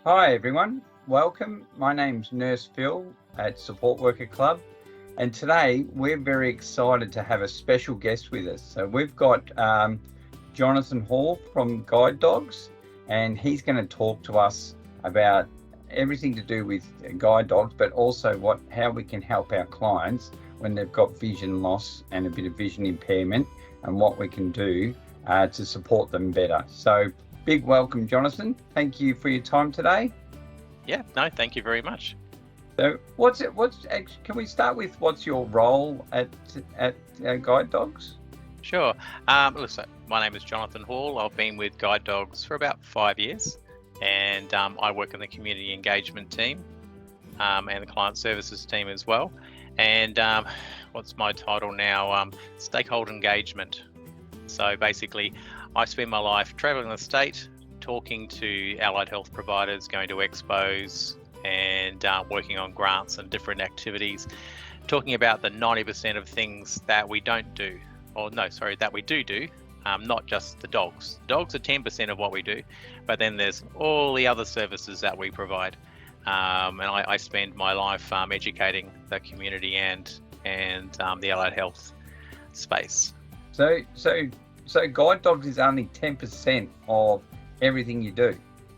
Hi everyone, welcome. My name's Nurse Phill at Support Worker Club, and today we're very excited to have a special guest with us. So we've got Jonathan Hall from Guide Dogs, and he's going to talk to us about everything to do with guide dogs, but also how we can help our clients when they've got vision loss and a bit of vision impairment, and what we can do to support them better. So big welcome, Jonathan. Thank you for your time today. Yeah, no, thank you very much. So can we start with what's your role at Guide Dogs? Sure. Listen, my name is Jonathan Hall. I've been with Guide Dogs for about 5 years, and I work in the community engagement team and the client services team as well. And what's my title now? Stakeholder engagement. So basically, I spend my life traveling the state, talking to allied health providers, going to expos, and working on grants and different activities, talking about the 90% of things that we don't do, that we do, not just the dogs. Dogs are 10% of what we do, but then there's all the other services that we provide. And I spend my life educating the community and the allied health space. So Guide Dogs is only 10% of everything you do?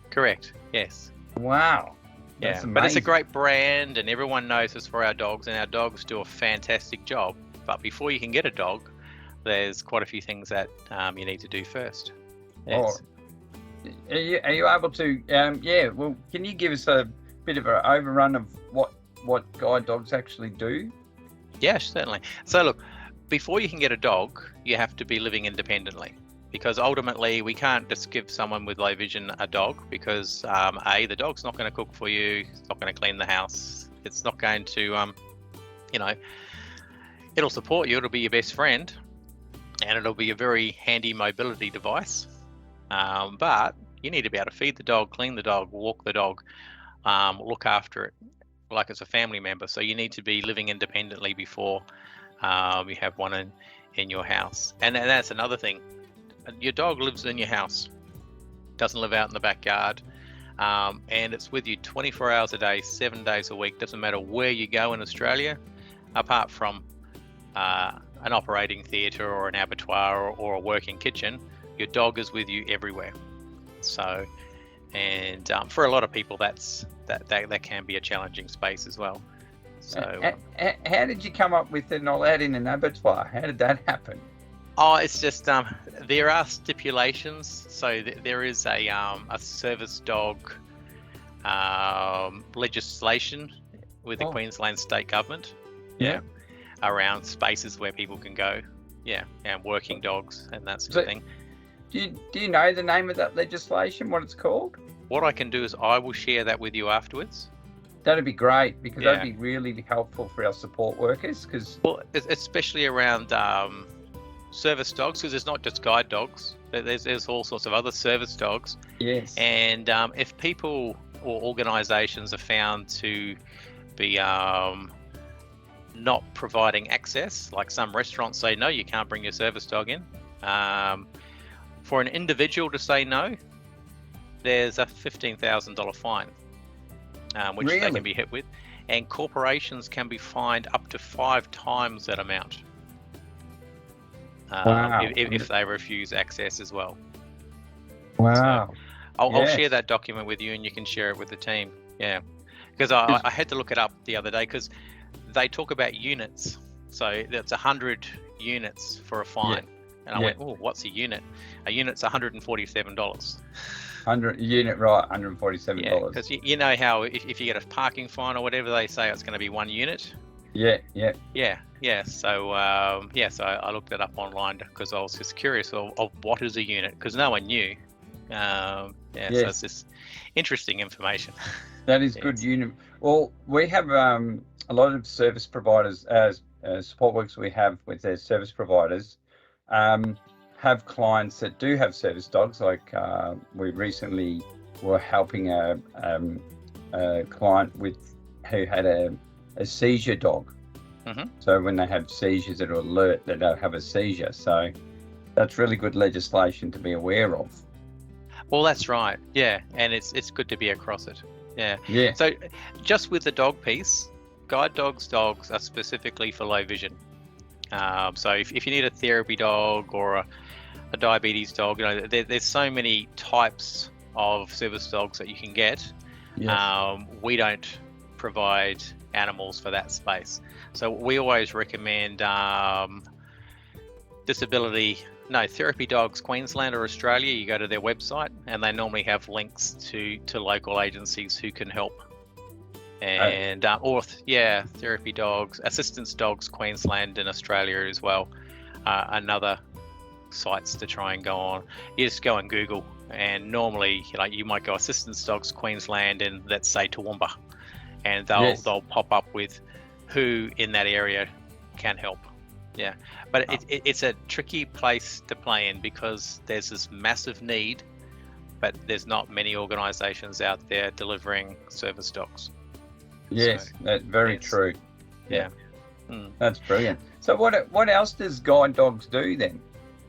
Correct, yes. Wow. Yeah, but it's a great brand and everyone knows us for our dogs, and our dogs do a fantastic job. But before you can get a dog, there's quite a few things that you need to do first. Yes. Oh. Are you able to, can you give us a bit of an overrun of what Guide Dogs actually do? Yeah, certainly. So look, before you can get a dog, you have to be living independently, because ultimately we can't just give someone with low vision a dog, because the dog's not going to cook for you, it's not going to clean the house, it's not going to, it'll support you, it'll be your best friend, and it'll be a very handy mobility device. But you need to be able to feed the dog, clean the dog, walk the dog, look after it like it's a family member. So you need to be living independently before you have one in your house. And that's another thing. Your dog lives in your house, doesn't live out in the backyard, and it's with you 24 hours a day, 7 days a week. Doesn't matter where you go in Australia, apart from an operating theatre or an abattoir or a working kitchen, your dog is with you everywhere. So, and for a lot of people, that can be a challenging space as well. So, how did you come up with an alot in an abattoir? How did that happen? Oh, it's just there are stipulations. So there is a service dog legislation with the Queensland state government. Yeah. Around spaces where people can go. Yeah, and working dogs and that sort of thing. Do you know the name of that legislation? What it's called? What I can do is I will share that with you afterwards. That'd be great, because that'd be really helpful for our support workers. Well, especially around service dogs, because it's not just guide dogs. There's all sorts of other service dogs. Yes. And if people or organisations are found to be not providing access, like some restaurants say no, you can't bring your service dog in. For an individual to say no, there's a $15,000 fine. Which they can be hit with, and corporations can be fined up to 5 times that amount if they refuse access as well. Wow. So I'll share that document with you, and you can share it with the team. Yeah, because I had to look it up the other day, because they talk about units. So that's 100 units for a fine, and I went, oh, what's a unit? A unit's $147. 100 unit, right? $147. Yeah, because you know how if you get a parking fine or whatever, they say it's going to be 1 unit. Yeah. So so I looked it up online because I was just curious of what is a unit, because no one knew. So it's just interesting information. That is good unit. Well, we have a lot of service providers, as support workers we have with their service providers, have clients that do have service dogs. Like we recently were helping a client who had a seizure dog. Mm-hmm. So when they have seizures, it'll alert that they'll have a seizure. So that's really good legislation to be aware of. Well, that's right. Yeah, and it's good to be across it. Yeah. Yeah. So, just with the dog piece, guide dogs are specifically for low vision. So if you need a therapy dog or a diabetes dog, there's so many types of service dogs that you can get. Yes. We don't provide animals for that space, so we always recommend Therapy Dogs Queensland or Australia. You go to their website and they normally have links to local agencies who can help. And Therapy Dogs, Assistance Dogs Queensland and Australia as well. Another sites to try and go on. You just go and Google, and normally you might go Assistance Dogs Queensland and let's say Toowoomba, and they'll pop up with who in that area can help. Yeah, but it's a tricky place to play in because there's this massive need, but there's not many organisations out there delivering service dogs. Yes, that's very true. Yeah. That's brilliant. So what else does guide dogs do then?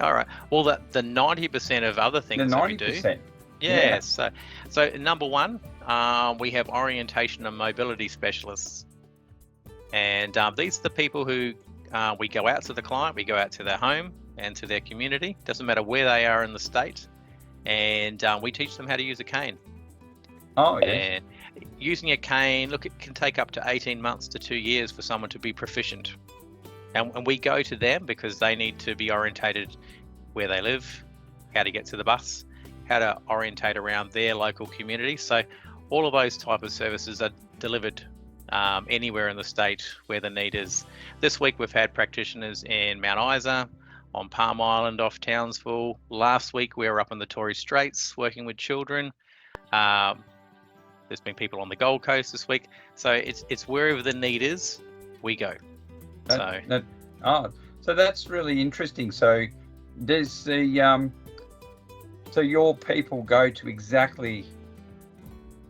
All right. Well, the 90% of other things that we do. 90%. Yeah. So number one, we have orientation and mobility specialists, and these are the people who we go out to the client, we go out to their home and to their community. Doesn't matter where they are in the state, and we teach them how to use a cane. Oh, yeah. And using a cane, look, it can take up to 18 months to 2 years for someone to be proficient. And we go to them because they need to be orientated where they live, how to get to the bus, how to orientate around their local community. So all of those type of services are delivered anywhere in the state where the need is. This week we've had practitioners in Mount Isa, on Palm Island off Townsville. Last week we were up in the Torres Straits working with children. There's been people on the Gold Coast this week. So it's wherever the need is, we go. So that's really interesting. So does the so your people go to exactly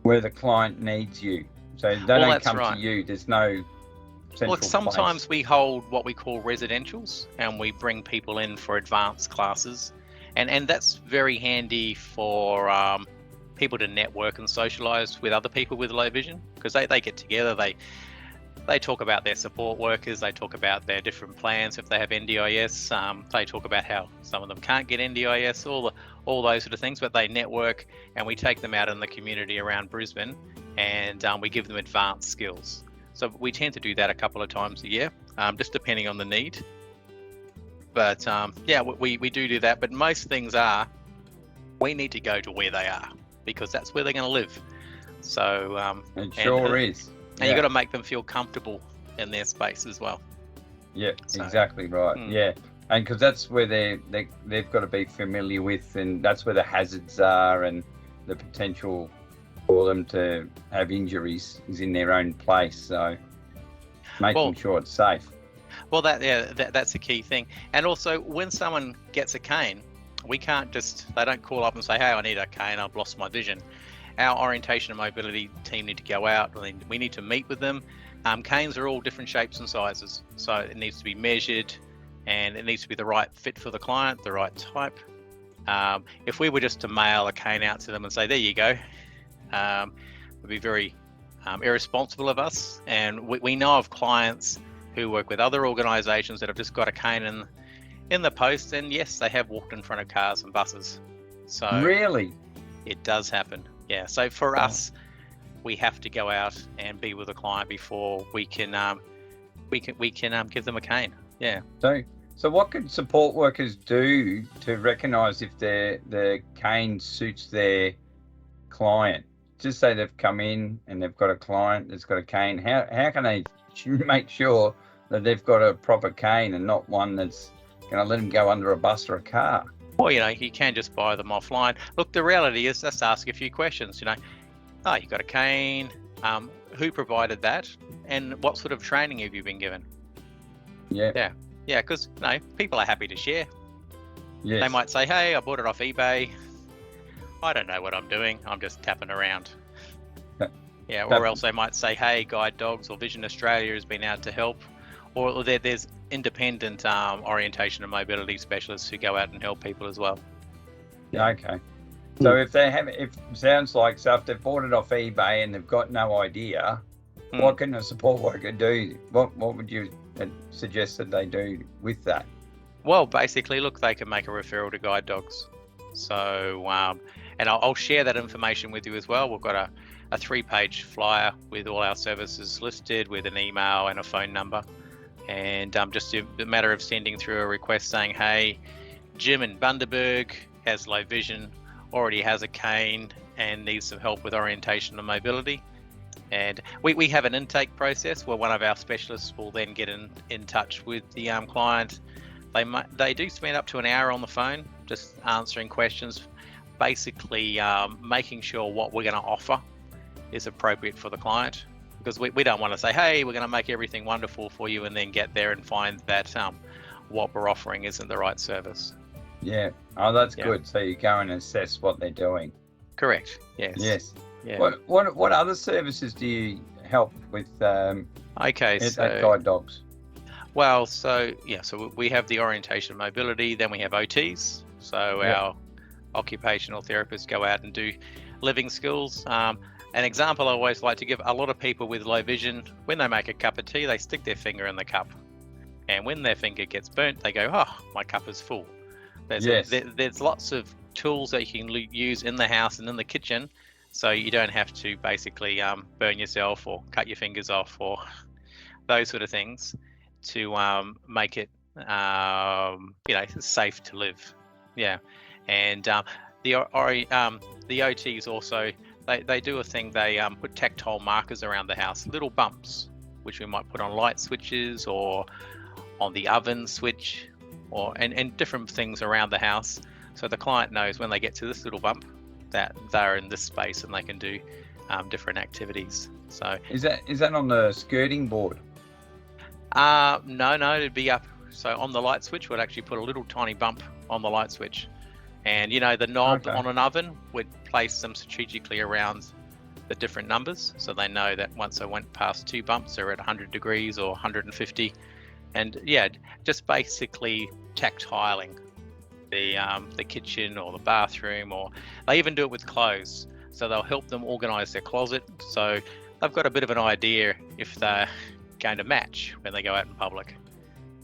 where the client needs you? So they don't come to you. There's no central place. Sometimes we hold what we call residentials, and we bring people in for advanced classes, and that's very handy for people to network and socialise with other people with low vision, because they get together, they talk about their support workers, they talk about their different plans if they have NDIS, they talk about how some of them can't get NDIS, all those sort of things, but they network, and we take them out in the community around Brisbane, and we give them advanced skills. So we tend to do that a couple of times a year, just depending on the need. But we do that, but most things we need to go to where they are, because that's where they're going to live. So it sure is. And you've got to make them feel comfortable in their space as well. Yeah, exactly right. Yeah, and because that's where they've got to be familiar with, and that's where the hazards are, and the potential for them to have injuries is in their own place. So making sure it's safe. Well, that's a key thing. And also, when someone gets a cane, they don't call up and say, hey, I need a cane, I've lost my vision. Our orientation and mobility team need to go out, and we need to meet with them. Canes are all different shapes and sizes, so it needs to be measured, and it needs to be the right fit for the client, the right type. If we were just to mail a cane out to them and say, there you go, it would be very irresponsible of us. And we know of clients who work with other organisations that have just got a cane in the post, and yes, they have walked in front of cars and buses. So really, it does happen. Yeah. So for us, we have to go out and be with a client before we can give them a cane. Yeah. So what could support workers do to recognise if the cane suits their client? Just say they've come in and they've got a client that's got a cane. How can they make sure that they've got a proper cane and not one that's going to let them go under a bus or a car? Well, you can just buy them offline. Look, the reality is, just ask a few questions. You got a cane. Who provided that? And what sort of training have you been given? Yeah. Yeah, because people are happy to share. Yes. They might say, hey, I bought it off eBay. I don't know what I'm doing. I'm just tapping around. Yeah, or else they might say, hey, Guide Dogs or Vision Australia has been out to help. Or there's independent orientation and mobility specialists who go out and help people as well. Yeah, okay. So if sounds like, so if they've bought it off eBay and they've got no idea, what can a support worker do? What would you suggest that they do with that? Well, basically, look, they can make a referral to Guide Dogs. So, and I'll share that information with you as well. We've got a 3-page flyer with all our services listed, with an email and a phone number. And just a matter of sending through a request saying, hey, Jim in Bundaberg has low vision, already has a cane and needs some help with orientation and mobility. And we have an intake process where one of our specialists will then get in touch with the client. They do spend up to an hour on the phone just answering questions, basically making sure what we're going to offer is appropriate for the client, because we don't want to say, hey, we're going to make everything wonderful for you and then get there and find that what we're offering isn't the right service. Yeah. Oh, that's good. So you go and assess what they're doing. Correct. Yes. Yes. Yeah. What other services do you help with at Guide Dogs? Well, so we have the orientation and mobility, then we have OTs. So our occupational therapists go out and do living skills. An example I always like to give, a lot of people with low vision, when they make a cup of tea, they stick their finger in the cup. And when their finger gets burnt, they go, oh, my cup is full. There's lots of tools that you can use in the house and in the kitchen, so you don't have to basically burn yourself or cut your fingers off or those sort of things to make it safe to live. Yeah. And the OTs also, they do a thing, they put tactile markers around the house, little bumps, which we might put on light switches or on the oven switch, or and different things around the house, so the client knows when they get to this little bump that they're in this space and they can do different activities. So is that on the skirting board? No, it'd be up. So on the light switch, we'd actually put a little tiny bump on the light switch, and the knob on an oven, would place them strategically around the different numbers, so they know that once they went past 2 bumps, they're at 100 degrees or 150. And just basically tactiling the kitchen or the bathroom, or they even do it with clothes. So they'll help them organize their closet, so they've got a bit of an idea if they're going to match when they go out in public.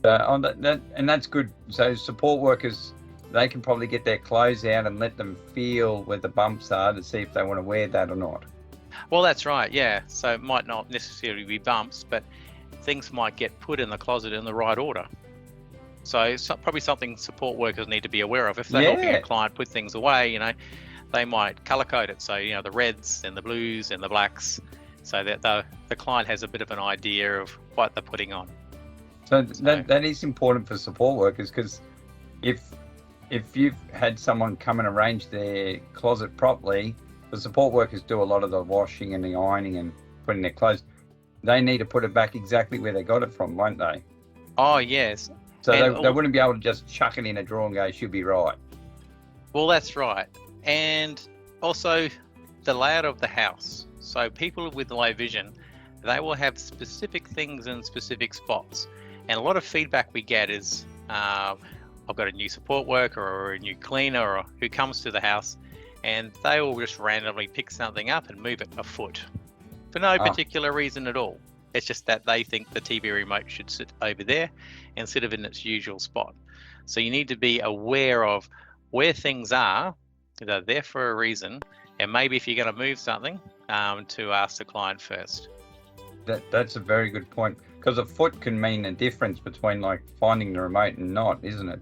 And that's good. So support workers, they can probably get their clothes out and let them feel where the bumps are to see if they want to wear that or not. Well, that's right. Yeah. So it might not necessarily be bumps, but things might get put in the closet in the right order. So it's probably something support workers need to be aware of. If they're helping a client put things away, they might color code it. So, the reds and the blues and the blacks, so that the client has a bit of an idea of what they're putting on. So that is important for support workers, because if you've had someone come and arrange their closet properly, the support workers do a lot of the washing and the ironing and putting their clothes. They need to put it back exactly where they got it from, won't they? Oh, yes. So they wouldn't be able to just chuck it in a drawer and go, she'll be right. Well, that's right. And also the layout of the house. So people with low vision, they will have specific things in specific spots. And a lot of feedback we get is, I've got a new support worker or a new cleaner or who comes to the house, and they will just randomly pick something up and move it a foot for no particular reason at all. It's just that they think the TV remote should sit over there instead of in its usual spot. So you need to be aware of where things are. They're there for a reason, and maybe if you're going to move something, to ask the client first. That's a very good point, because a foot can mean a difference between like finding the remote and not, isn't it?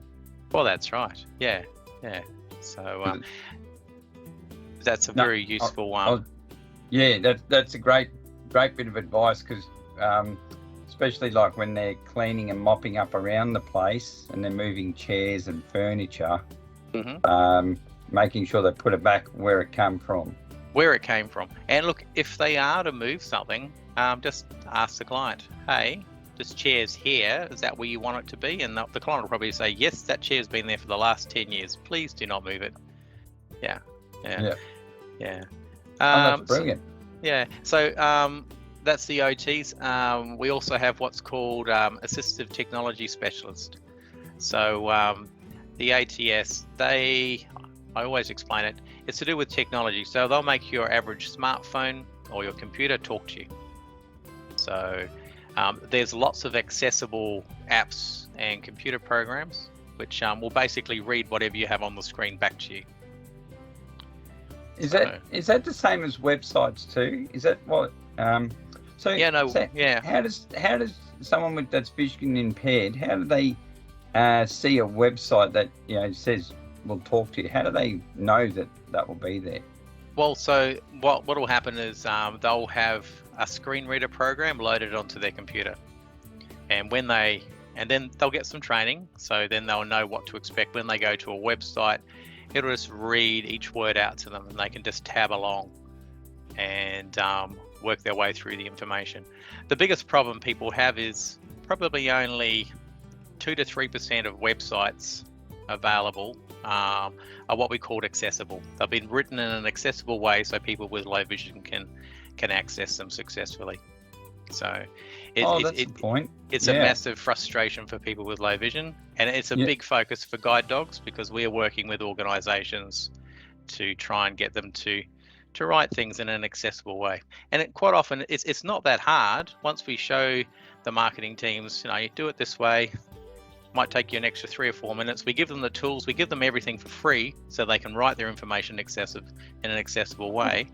Well, that's right. Yeah. So that's a very useful one. That's a great bit of advice, because especially like when they're cleaning and mopping up around the place and they're moving chairs and furniture, making sure they put it back where it came from. And look, if they are to move something, just ask the client, hey, this chair's here, is that where you want it to be? And the client will probably say, yes, that chair's been there for the last 10 years. Please do not move it. Yeah. That's brilliant. So that's the OTs. We also have what's called assistive technology specialist. So the ATS, I always explain it. It's to do with technology. So they'll make your average smartphone or your computer talk to you. So there's lots of accessible apps and computer programs which will basically read whatever you have on the screen back to you. Is that the same as websites too? Is that what? How does someone that's vision impaired, how do they see a website that says will talk to you? How do they know that will be there? Well, so what will happen is they'll have a screen reader program loaded onto their computer, and then they'll get some training, so then they'll know what to expect when they go to a website. It'll just read each word out to them, and they can just tab along and work their way through the information. The biggest problem people have is probably only 2 to 3% of websites available are what we call accessible. They've been written in an accessible way so people with low vision can access them successfully. So that's the point. It's a massive frustration for people with low vision, and it's a big focus for guide dogs, because we are working with organisations to try and get them to write things in an accessible way. And quite often it's not that hard. Once we show the marketing teams, you do it this way, might take you an extra 3 or 4 minutes. We give them the tools, we give them everything for free so they can write their information in an accessible way.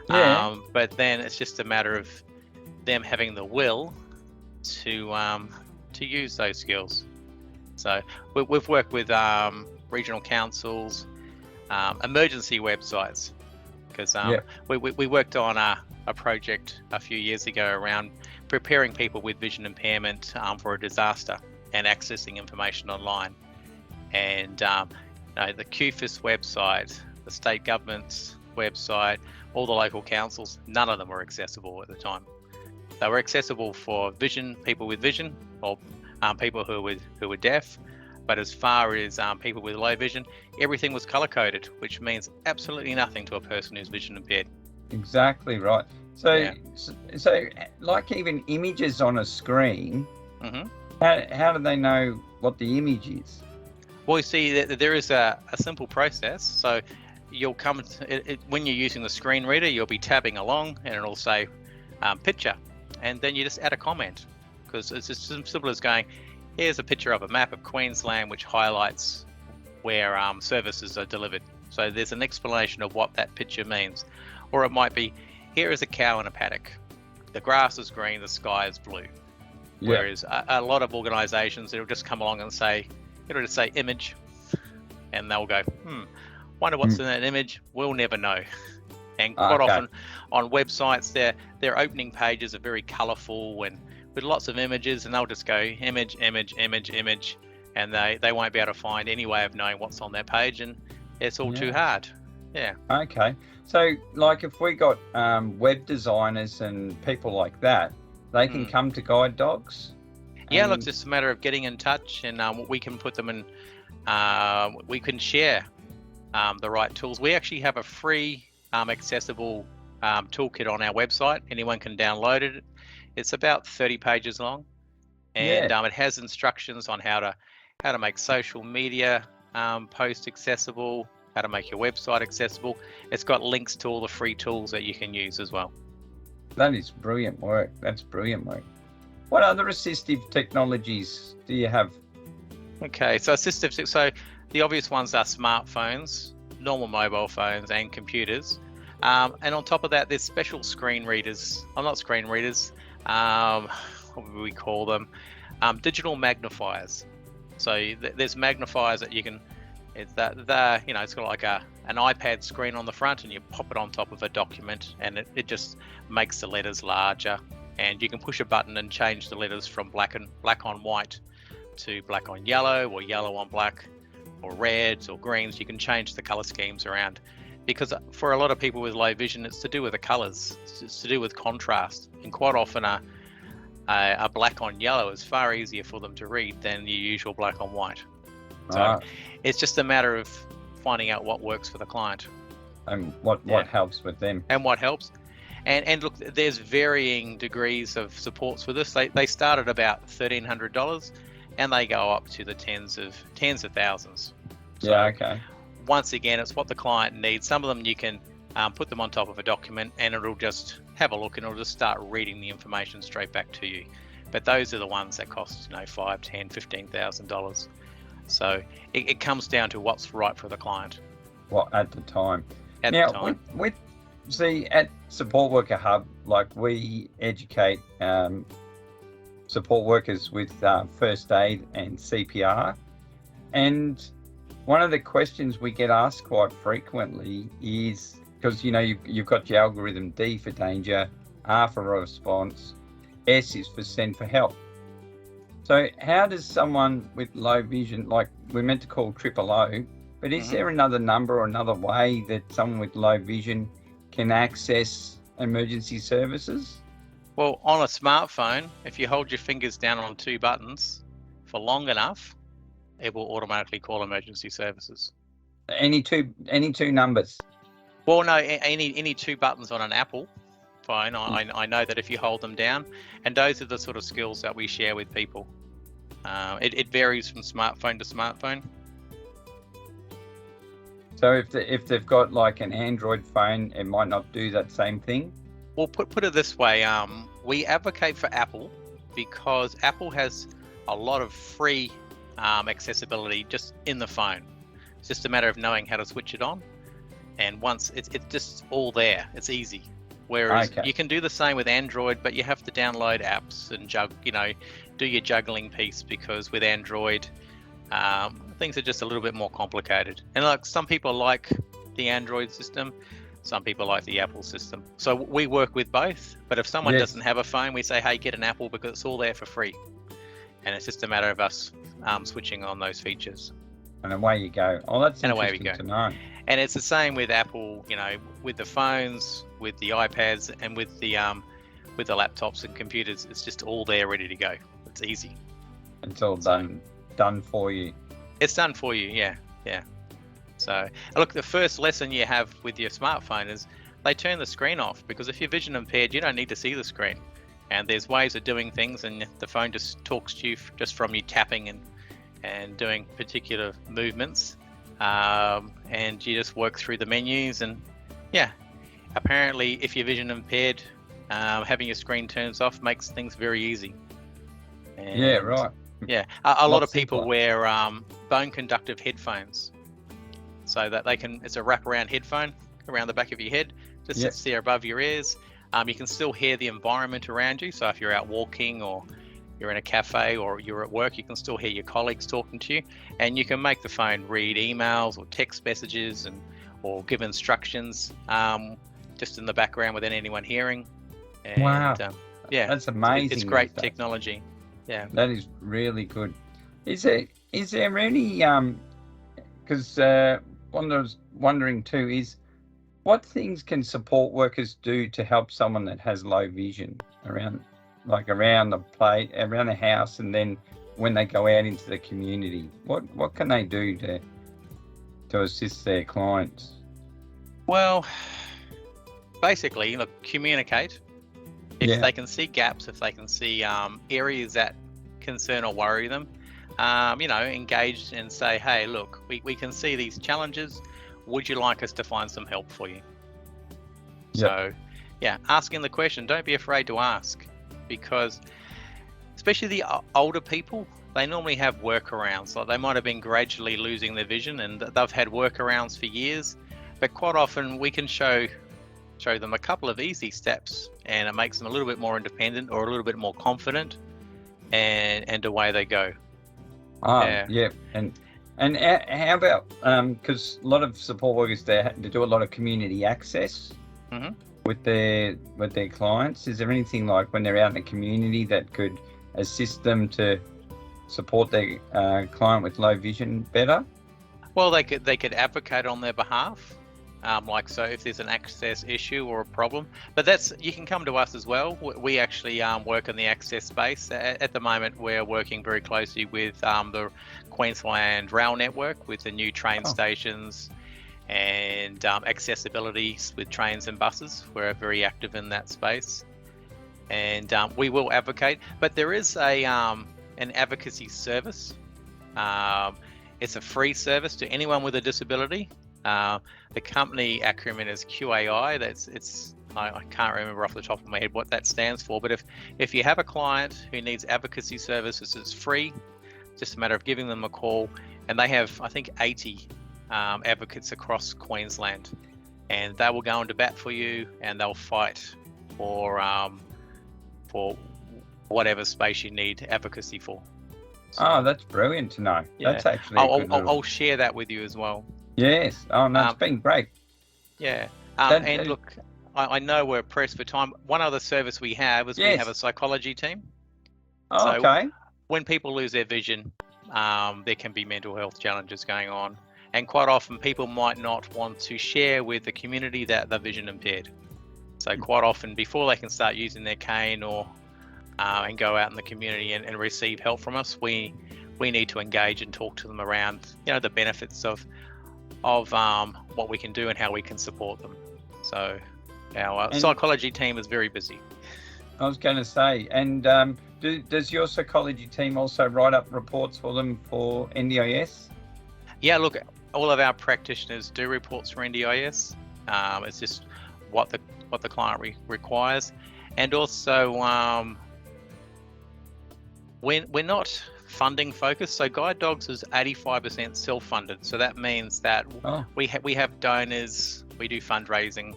But then it's just a matter of them having the will to use those skills. So we've worked with regional councils, emergency websites, because we worked on a project a few years ago around preparing people with vision impairment for a disaster and accessing information online. And the QFIS website, the state government's website, all the local councils, none of them were accessible at the time. They were accessible for people with vision, or people who were deaf, but as far as people with low vision, everything was color-coded, which means absolutely nothing to a person who's vision impaired. Exactly right. So like even images on a screen, how do they know what the image is? Well, you see, there is a simple process. So you'll come when you're using the screen reader, you'll be tabbing along, and it'll say picture, and then you just add a comment, because it's as simple as going, here's a picture of a map of Queensland which highlights where services are delivered. So there's an explanation of what that picture means. Or it might be, here is a cow in a paddock. The grass is green, the sky is blue. Whereas a lot of organisations, it'll just come along and it'll just say image, and they'll go, wonder what's in that image. We'll never know. And quite often on websites, their opening pages are very colourful and with lots of images, and they'll just go image, image, image, image, and they won't be able to find any way of knowing what's on their page, and it's all too hard. Yeah. Okay. So like if we got web designers and people like that, they can come to guide dogs? Yeah, look, it's just a matter of getting in touch, and we can put them in, we can share the right tools. We actually have a free accessible toolkit on our website. Anyone can download it. It's about 30 pages long, and it has instructions on how to make social media posts accessible, how to make your website accessible. It's got links to all the free tools that you can use as well. That is brilliant work. That's brilliant work. What other assistive technologies do you have? Okay, so the obvious ones are smartphones, normal mobile phones, and computers. And on top of that, there's special screen readers. Not screen readers. What would we call them? Digital magnifiers. So there's magnifiers that you can. It's got like an iPad screen on the front, and you pop it on top of a document, and it just makes the letters larger. And you can push a button and change the letters from black on white to black on yellow, or yellow on black, or reds or greens. You can change the color schemes around, because for a lot of people with low vision, it's to do with the colors. It's to do with contrast, and quite often a black on yellow is far easier for them to read than the usual black on white. So it's just a matter of finding out what works for the client. And what helps with them. And what helps. And look, there's varying degrees of supports for this. They start at about $1,300, and they go up to the tens of thousands. So once again, it's what the client needs. Some of them you can put them on top of a document and it'll just have a look and it'll just start reading the information straight back to you. But those are the ones that cost, $5, $10, $15,000. So it comes down to what's right for the client. Well, at the time. At Now, the time. See, at Support Worker Hub, like we educate support workers with first aid and CPR. And one of the questions we get asked quite frequently is, because you've got your algorithm D for danger, R for response, S is for send for help. So how does someone with low vision, like we're meant to call O, but is there another number or another way that someone with low vision can access emergency services? Well, on a smartphone, if you hold your fingers down on 2 buttons for long enough, it will automatically call emergency services. Any two numbers? Well, no, any 2 buttons on an Apple phone. I know that if you hold them down, and those are the sort of skills that we share with people. It varies from smartphone to smartphone. So if they've got like an Android phone, it might not do that same thing? Well, put it this way, we advocate for Apple because Apple has a lot of free accessibility just in the phone. It's just a matter of knowing how to switch it on, and once it's just all there, it's easy. Whereas you can do the same with Android, but you have to download apps and do your juggling piece, because with Android, things are just a little bit more complicated. And like some people like the Android system, some people like the Apple system. So we work with both, but if someone doesn't have a phone, we say, hey, get an Apple because it's all there for free. And it's just a matter of us switching on those features. And away you go. Oh, that's interesting to know. And it's the same with Apple, with the phones, with the iPads, and with the laptops and computers. It's just all there ready to go. It's easy. It's all done for you. It's done for you, yeah. So look, the first lesson you have with your smartphone is they turn the screen off, because if you're vision impaired, you don't need to see the screen. And there's ways of doing things, and the phone just talks to you just from you tapping and doing particular movements. And you just work through the menus, and apparently if you're vision impaired, having your screen turns off makes things very easy. And, yeah, right. Yeah, a lot of people wear bone conductive headphones, so that it's a wraparound headphone around the back of your head, just sits there above your ears. You can still hear the environment around you, so if you're out walking or you're in a cafe or you're at work, you can still hear your colleagues talking to you, and you can make the phone read emails or text messages or give instructions just in the background without anyone hearing. And, wow. That's amazing. It's great technology. Yeah. That is really good. Is there any because what I was wondering too is, what things can support workers do to help someone that has low vision around the house, and then when they go out into the community? What can they do to assist their clients? Well, basically, communicate. If they can see gaps, if they can see areas that concern or worry them, engage and say, hey, look, we can see these challenges. Would you like us to find some help for you? So, asking the question. Don't be afraid to ask, because especially the older people, they normally have workarounds. Like they might have been gradually losing their vision, and they've had workarounds for years. But quite often we can show them a couple of easy steps, and it makes them a little bit more independent or a little bit more confident, and away they go. And how about because a lot of support workers, they do a lot of community access with their clients. Is there anything like when they're out in the community that could assist them to support their client with low vision better? Well, they could advocate on their behalf. So if there's an access issue or a problem, but you can come to us as well. We actually work in the access space. At the moment, we're working very closely with the Queensland Rail Network with the new train stations and accessibility with trains and buses. We're very active in that space, and we will advocate. But there is an advocacy service. It's a free service to anyone with a disability. The company acronym is QAI. I can't remember off the top of my head what that stands for, but if you have a client who needs advocacy services, it's free. Just a matter of giving them a call, and they have, I think, 80 advocates across Queensland, and they will go into bat for you, and they'll fight for whatever space you need advocacy for. So, Oh, that's brilliant to know. yeah. That's actually a good little... I'll share that with you as well. Yes. Oh, no, it's been great. Yeah. And look, I know we're pressed for time. One other service we have is we have a psychology team. Oh, okay. When people lose their vision, there can be mental health challenges going on. And quite often people might not want to share with the community that they're vision impaired. So quite often before they can start using their cane or and go out in the community and receive help from us, we need to engage and talk to them around, the benefits of what we can do and how we can support them. So our psychology team is very busy. I was going to say, and does your psychology team also write up reports for them for NDIS? Yeah, look, all of our practitioners do reports for NDIS. It's just what the client requires, and also we're not funding focused. So Guide Dogs is 85% self-funded. So that means that we have donors, we do fundraising,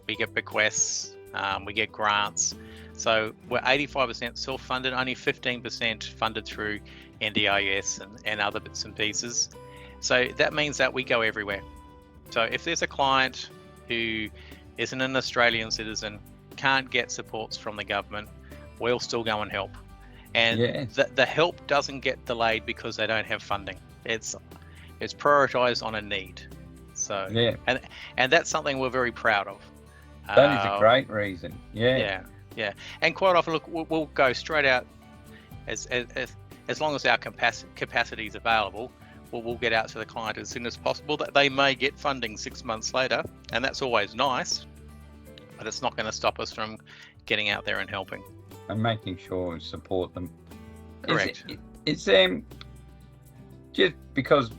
we get bequests, we get grants. So we're 85% self-funded, only 15% funded through NDIS and other bits and pieces. So that means that we go everywhere. So if there's a client who isn't an Australian citizen, can't get supports from the government, we'll still go and help. And the help doesn't get delayed because they don't have funding. It's prioritised on a need. So and that's something we're very proud of. That is a great reason. Yeah. And quite often, look, we'll go straight out as long as our capacity is available. We'll get out to the client as soon as possible. That they may get funding 6 months later, and that's always nice, but it's not going to stop us from getting out there and helping and making sure we support them. Correct. It's just because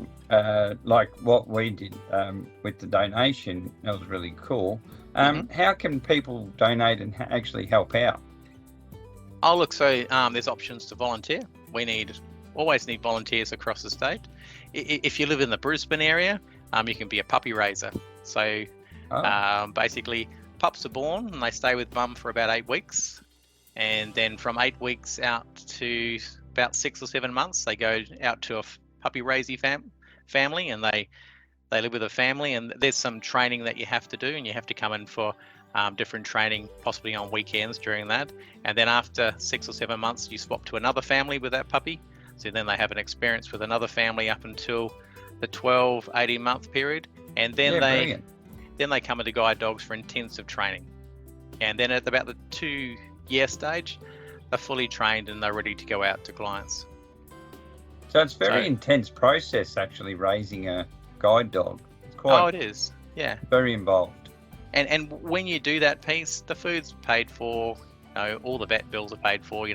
like what we did with the donation, that was really cool. How can people donate and actually help out? Oh, look, so there's options to volunteer. We always need volunteers across the state. If you live in the Brisbane area, you can be a puppy raiser. So basically, pups are born and they stay with mum for about 8 weeks. And then from 8 weeks out to about 6 or 7 months, they go out to a puppy raising family, and they live with a family. And there's some training that you have to do, and you have to come in for different training, possibly on weekends during that. And then after 6 or 7 months, you swap to another family with that puppy. So then they have an experience with another family up until the 12, 18-month period. And then they come into Guide Dogs for intensive training. And then at about the 2-year stage, they're fully trained and they're ready to go out to clients. So it's very intense process, actually, raising a guide dog. It's quite, it is. Yeah. Very involved. And when you do that piece, the food's paid for, all the vet bills are paid for,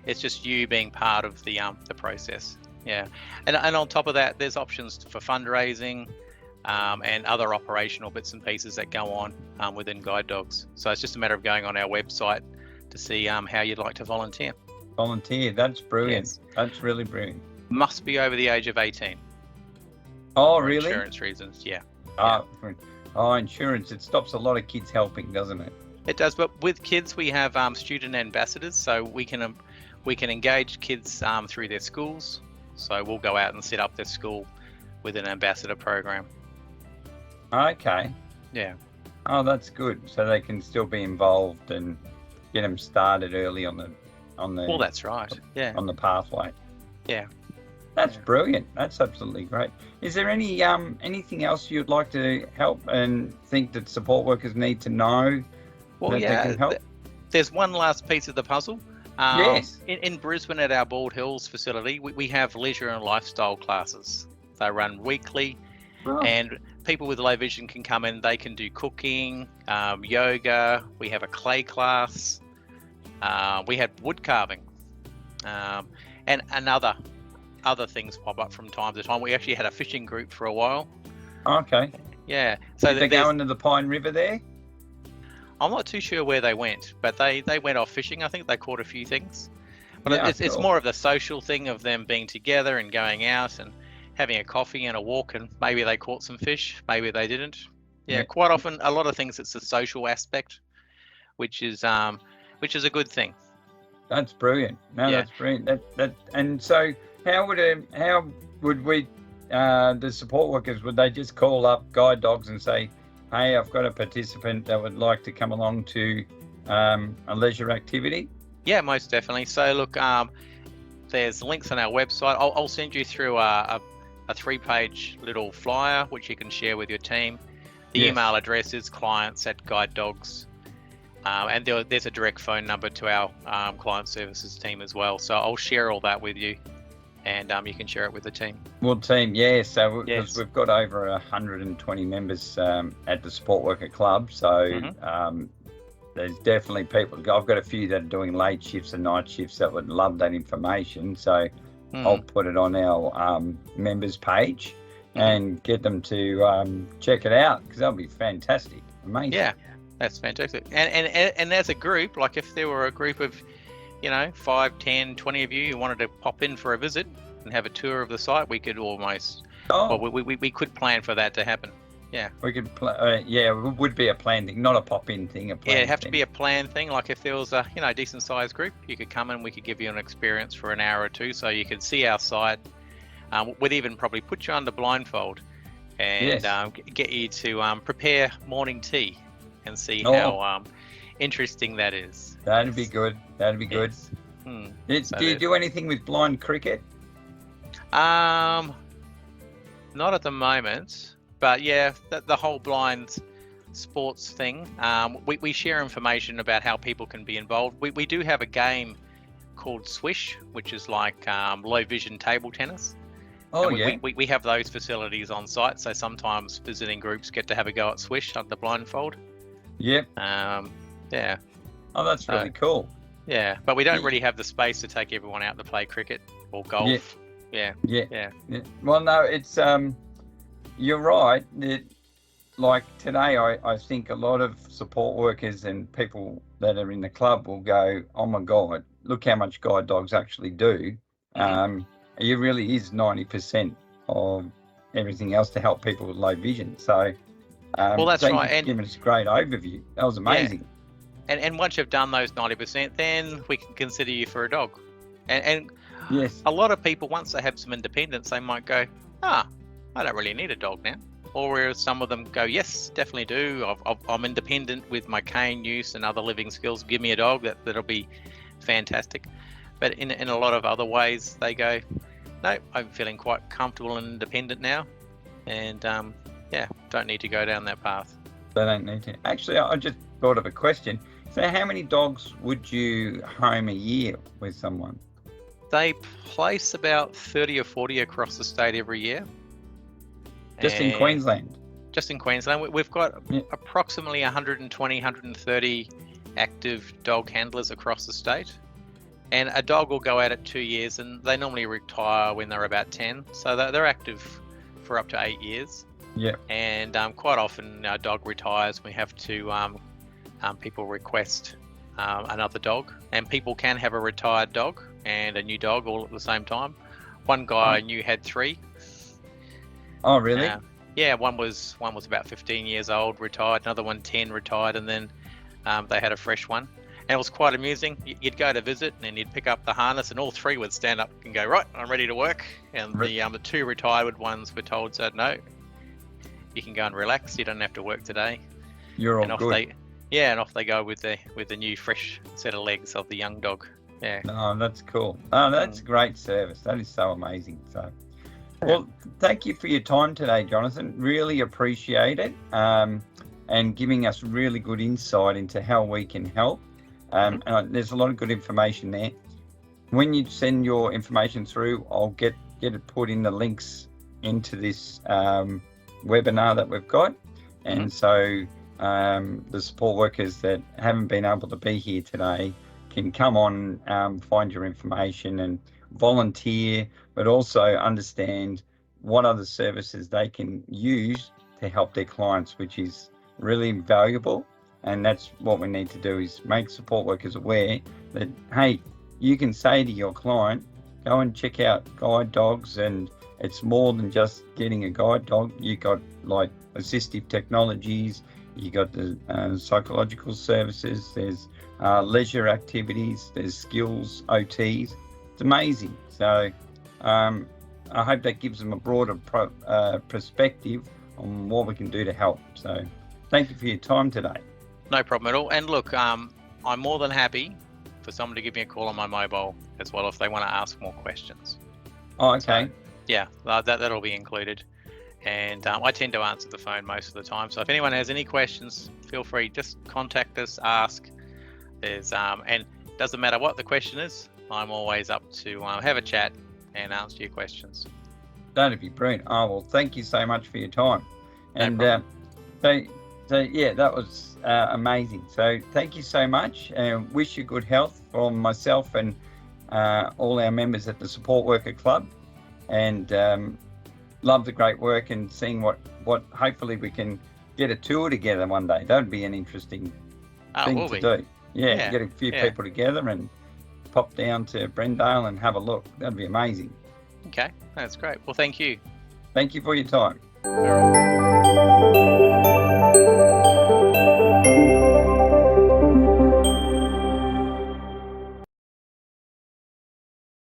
it's just you being part of the process. Yeah. And on top of that, there's options for fundraising and other operational bits and pieces that go on within Guide Dogs. So it's just a matter of going on our website to see how you'd like to volunteer. Volunteer, that's brilliant. Yes. That's really brilliant. Must be over the age of 18. Oh, really? For insurance reasons, yeah. Insurance, it stops a lot of kids helping, doesn't it? It does, but with kids we have student ambassadors, so we can engage kids through their schools. So we'll go out and set up their school with an ambassador program. Okay. Yeah. Oh, that's good. So they can still be involved and get them started early on the. Well, that's right. Yeah. On the pathway. Yeah. That's brilliant. That's absolutely great. Is there any anything else you'd like to help and think that support workers need to know? Well, that they can help? There's one last piece of the puzzle. Yes. In Brisbane at our Bald Hills facility, we have leisure and lifestyle classes. They run weekly, and people with low vision can come in. They can do cooking, yoga. We have a clay class. We had wood carving, and other things pop up from time to time. We actually had a fishing group for a while. Okay. Yeah. So Did they go into the Pine River there? I'm not too sure where they went, but they went off fishing. I think they caught a few things. But Yeah, it's cool. more of the social thing of them being together and going out and having a coffee and a walk, and maybe they caught some fish, maybe they didn't. Yeah, Yeah. quite often a lot of things it's the social aspect, which is a good thing. That's brilliant. No, Yeah. that's brilliant. And so how would we the support workers, would they just call up guide dogs and say, hey, I've got a participant that would like to come along to a leisure activity? Yeah, most definitely. So look, there's links on our website. I'll send you through a 3-page little flyer which you can share with your team. The Yes. email address is clients@guidedogs, and there's a direct phone number to our client services team as well. So I'll share all that with you, and you can share it with the team. Well, team, yeah. So because Yes. we've got over 120 members at the Support Worker Club, so there's definitely people. I've got a few that are doing late shifts and night shifts that would love that information. So I'll put it on our members page and get them to check it out, because that'll be fantastic. Amazing. Yeah, that's fantastic. And as a group, like if there were a group of 5, 10, 20 of you who wanted to pop in for a visit and have a tour of the site, we could almost we could plan for that to happen. Yeah, we could it would be a planned thing, not a pop-in thing. It'd have to be a planned thing. Like if there was a decent sized group, you could come and we could give you an experience for an hour or two, so you could see our site. We'd even probably put you under blindfold and get you to prepare morning tea and see how interesting that is. That'd be good. That'd be good. Yes. Do you do anything with blind cricket? Not at the moment, but yeah, the whole blind sports thing. We share information about how people can be involved. We do have a game called Swish, which is like low vision table tennis. Oh, and we have those facilities on site, so sometimes visiting groups get to have a go at Swish under blindfold. Yep. Yeah. Oh, that's really cool. Yeah, but we don't really have the space to take everyone out to play cricket or golf. Yeah. Well, no, it's you're right. Like today, I think a lot of support workers and people that are in the club will go, oh my God, look how much guide dogs actually do. It really is 90% of everything else to help people with low vision. So, well, that's right. And giving us a great overview. That was amazing. Yeah. And once you've done those 90%, then we can consider you for a dog. And yes, a lot of people, once they have some independence, they might go, I don't really need a dog now. Or whereas some of them go, yes, definitely do. I'm independent with my cane use and other living skills. Give me a dog. That'll be fantastic. But in a lot of other ways, they go, no, I'm feeling quite comfortable and independent now. And don't need to go down that path. They don't need to. Actually, I just thought of a question. So how many dogs would you home a year with someone? They place about 30 or 40 across the state every year. Just in Queensland? Just in Queensland. We've got approximately 120, 130 active dog handlers across the state. And a dog will go out at 2 years, and they normally retire when they're about 10. So they're active for up to 8 years. Yeah. And quite often our dog retires. We have to people request another dog, and people can have a retired dog and a new dog all at the same time. One guy I knew had 3. Oh, really? Yeah, one was about 15 years old, retired. Another one 10, retired, and then they had a fresh one. And it was quite amusing. You'd go to visit, and you'd pick up the harness, and all 3 would stand up and go, right, I'm ready to work. And the 2 retired ones were told, said, no, you can go and relax. You don't have to work today. You're all good. And off they go with the new fresh set of legs of the young dog. Yeah. Oh, that's cool. Oh, that's great service. That is so amazing. So, well, thank you for your time today, Jonathan. Really appreciate it. And giving us really good insight into how we can help. And there's a lot of good information there. When you send your information through, I'll get it put in the links into this webinar that we've got. And so the support workers that haven't been able to be here today can come on, find your information, and volunteer, but also understand what other services they can use to help their clients, which is really valuable. And that's what we need to do, is make support workers aware that, hey, you can say to your client, go and check out guide dogs, and it's more than just getting a guide dog. You got like assistive technologies, you got the psychological services, there's leisure activities, there's skills, OTs. It's amazing. So I hope that gives them a broader perspective on what we can do to help. So thank you for your time today. No problem at all. And look, I'm more than happy for someone to give me a call on my mobile as well if they want to ask more questions. Oh, okay. So, yeah, that'll be included. And I tend to answer the phone most of the time. So if anyone has any questions, feel free, just contact us, ask. And it doesn't matter what the question is, I'm always up to have a chat and answer your questions. That'd be brilliant. Oh, well, thank you so much for your time. And so yeah, that was amazing. So thank you so much, and wish you good health from myself and all our members at the Support Worker Club. And love the great work, and seeing what hopefully we can get a tour together one day. That would be an interesting thing to do. Yeah, get a few people together and pop down to Brendale and have a look. That'd be amazing. Okay, that's great. Well, thank you. Thank you for your time.